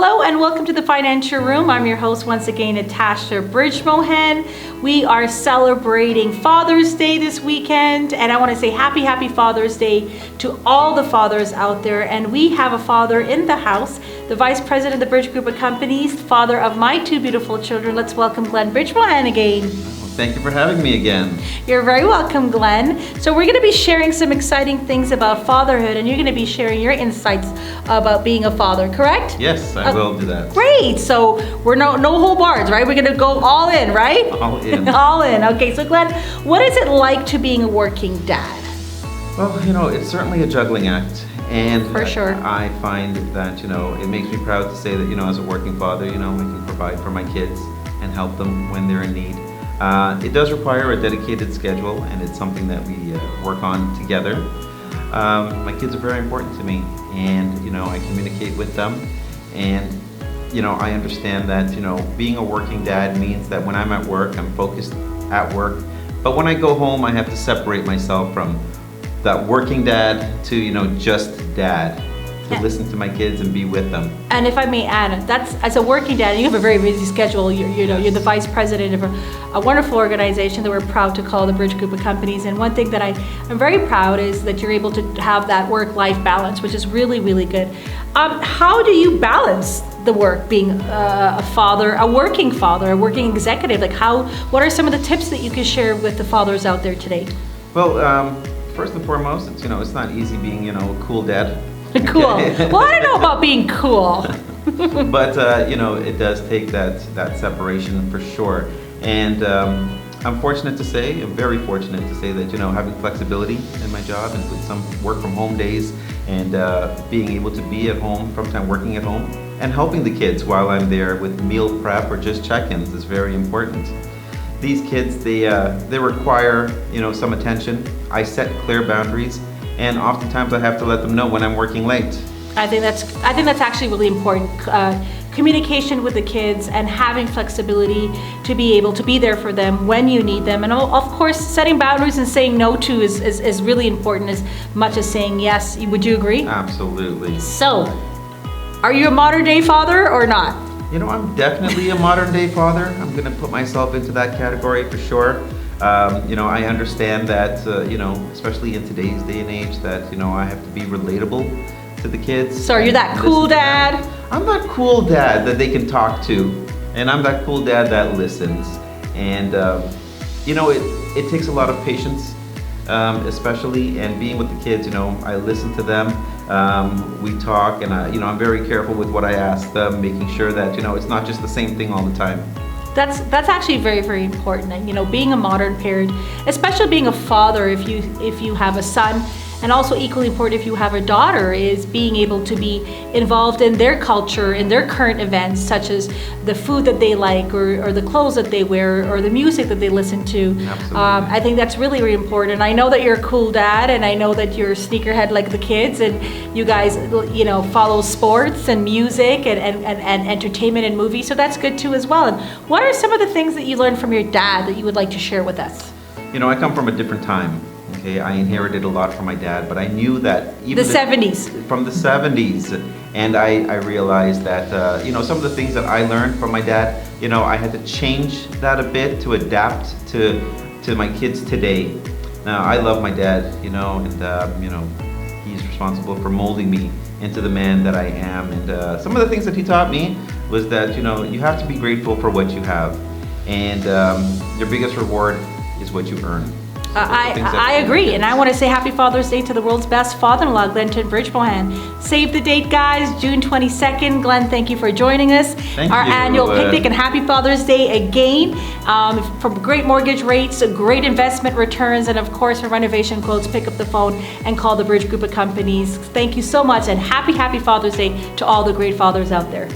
Hello and welcome to the Financial Room. I'm your host once again, Natasha Bridgmohan. We are celebrating Father's Day this weekend, and I want to say happy Father's Day to all the fathers out there. And we have a father in the house, the Vice President of the BridgGroup of Companies, father of my two beautiful children. Let's welcome Glenn Bridgmohan again. Thank you for having me again. You're very welcome, Glenn. So we're going to be sharing some exciting things about fatherhood, and you're going to be sharing your insights about being a father, correct? Yes, I will do that. Great. So we're no whole bars, right? We're going to go all in, right? All in. All in. Okay, so Glenn, what is it like to being a working dad? Well, it's certainly a juggling act. And for sure. I find that, it makes me proud to say that, as a working father, I can provide for my kids and help them when they're in need. It does require a dedicated schedule, and it's something that we work on together. My kids are very important to me, and I communicate with them, and I understand that being a working dad means that when I'm at work, I'm focused at work, but when I go home, I have to separate myself from that working dad to just dad. To listen to my kids and be with them. And if I may add, that's as a working dad, you have a very busy schedule. You're the vice president of a wonderful organization that we're proud to call the BridgGroup of Companies. And one thing that I'm very proud is that you're able to have that work-life balance, which is really, really good. How do you balance the work, being a father, a working father, a working executive? What are some of the tips that you can share with the fathers out there today? Well, first and foremost, it's not easy being a cool dad. Cool. Well, I don't know about being cool. But, it does take that separation for sure. And I'm very fortunate to say that, having flexibility in my job and with some work from home days and being able to be at home from time working at home and helping the kids while I'm there with meal prep or just check-ins is very important. These kids, they require, some attention. I set clear boundaries. And oftentimes I have to let them know when I'm working late. I think that's actually really important. Communication with the kids and having flexibility to be able to be there for them when you need them. And of course, setting boundaries and saying no to is really important as much as saying yes. Would you agree? Absolutely. So, are you a modern day father or not? I'm definitely a modern day father. I'm gonna put myself into that category for sure. I understand that, especially in today's day and age, that, I have to be relatable to the kids. So are you that cool dad? I'm that cool dad that they can talk to, and I'm that cool dad that listens. And, it takes a lot of patience, especially, and being with the kids, I listen to them, we talk, and, I'm very careful with what I ask them, making sure that, it's not just the same thing all the time. That's actually very, very important. And being a modern parent, especially being a father, if you have a son, and also equally important if you have a daughter, is being able to be involved in their culture, in their current events, such as the food that they like, or the clothes that they wear, or the music that they listen to. Absolutely. I think that's really, really important. I know that you're a cool dad, and I know that you're a sneakerhead like the kids, and you guys, follow sports and music and entertainment and movies. So that's good too as well. And what are some of the things that you learned from your dad that you would like to share with us? I come from a different time. Okay, I inherited a lot from my dad, but I knew that even the 70s. From the 70s, and I realized that some of the things that I learned from my dad, I had to change that a bit to adapt to my kids today. Now I love my dad, and he's responsible for molding me into the man that I am. And some of the things that he taught me was that you have to be grateful for what you have, and your biggest reward is what you earn. I agree, and I want to say happy Father's Day to the world's best father-in-law, Glenn Bridgmohan. Save the date, guys, June 22nd. Glenn, thank you for joining us. Thank Our you. Annual picnic, and happy Father's Day again. From great mortgage rates, great investment returns, and of course for renovation quotes, pick up the phone and call the BridgGroup of Companies. Thank you so much, and happy Father's Day to all the great fathers out there.